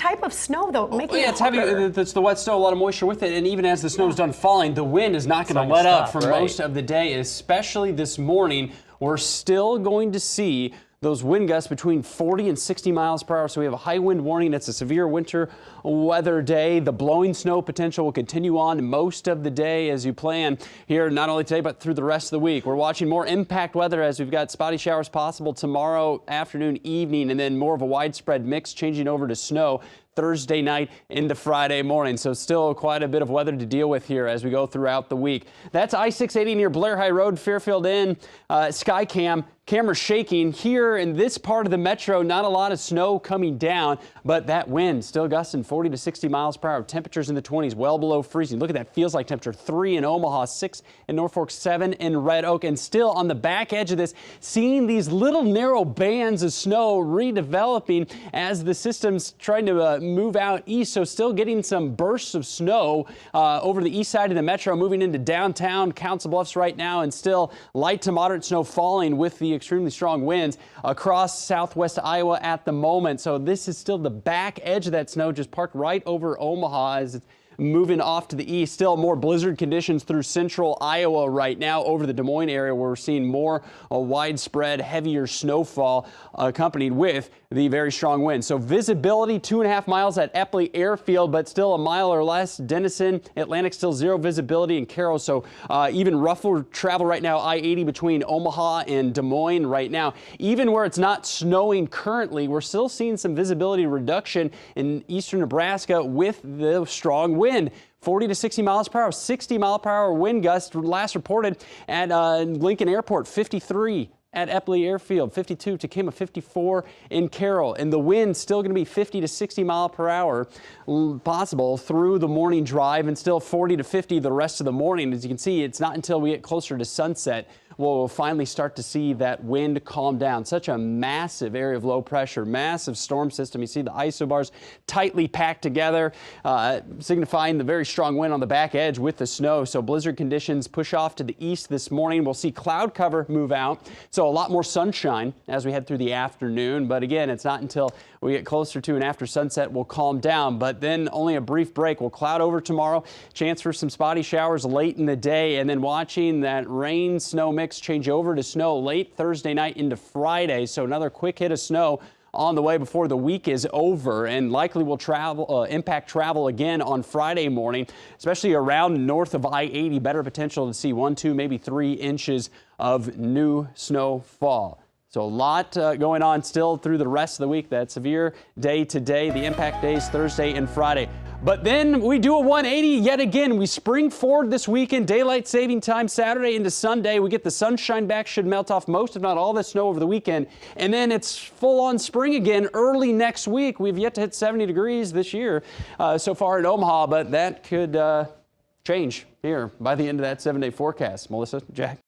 type of snow, though, making it it's heavy. It's the wet snow, a lot of moisture with it, and even as the snow's done falling, the wind is not going to let up for most of the day, especially this morning. We're still going to see those wind gusts between 40 and 60 miles per hour. So we have a high wind warning. It's a severe winter weather day. The blowing snow potential will continue on most of the day as you plan here, not only today, but through the rest of the week. We're watching more impact weather as we've got spotty showers possible tomorrow afternoon, evening, and then more of a widespread mix changing over to snow Thursday night into Friday morning. So still quite a bit of weather to deal with here as we go throughout the week. That's I-680 near Blair High Road, Fairfield Inn. Skycam. Camera shaking here in this part of the metro. Not a lot of snow coming down, but that wind still gusting 40 to 60 miles per hour. Temperatures in the 20s, well below freezing. Look at that. Feels like temperature 3 in Omaha, 6 in Norfolk, 7 in Red Oak. And still on the back edge of this, seeing these little narrow bands of snow redeveloping as the system's trying to move out east. So still getting some bursts of snow over the east side of the metro, moving into downtown Council Bluffs right now, and still light to moderate snow falling with the extremely strong winds across southwest Iowa at the moment. So this is still the back edge of that snow, just parked right over Omaha as it's moving off to the east. Still more blizzard conditions through central Iowa right now over the Des Moines area, where we're seeing more widespread, heavier snowfall accompanied with the very strong wind. So visibility 2.5 miles at Epley Airfield, but still a mile or less. Denison, Atlantic, still zero visibility, and Carroll. So even rougher travel right now. I-80 between Omaha and Des Moines right now. Even where it's not snowing currently, we're still seeing some visibility reduction in eastern Nebraska with the strong wind. 40 to 60 miles per hour, 60 mile per hour wind gust last reported at Lincoln Airport, 53 at Epley Airfield, 52 Tequima, 54 in Carroll. And the wind still going to be 50 to 60 mile per hour possible through the morning drive, and still 40 to 50 the rest of the morning. As you can see, it's not until we get closer to sunset we'll finally start to see that wind calm down. Such a massive area of low pressure, massive storm system. You see the isobars tightly packed together, signifying the very strong wind on the back edge with the snow. So blizzard conditions push off to the east this morning. We'll see cloud cover move out. So a lot more sunshine as we head through the afternoon. But again, it's not until we get closer to and after sunset we'll calm down. But then only a brief break. We'll cloud over tomorrow. Chance for some spotty showers late in the day. And then watching that rain snow mix change over to snow late Thursday night into Friday. So another quick hit of snow on the way before the week is over, and likely will impact travel again on Friday morning, especially around north of I-80. Better potential to see 1, 2, maybe 3 inches of new snowfall. So a lot going on still through the rest of the week. That severe day today, the impact days Thursday and Friday. But then we do a 180 yet again. We spring forward this weekend, daylight saving time Saturday into Sunday. We get the sunshine back, should melt off most, if not all, the snow over the weekend. And then it's full on spring again early next week. We've yet to hit 70 degrees this year so far in Omaha, but that could change here by the end of that 7-day forecast. Melissa, Jack.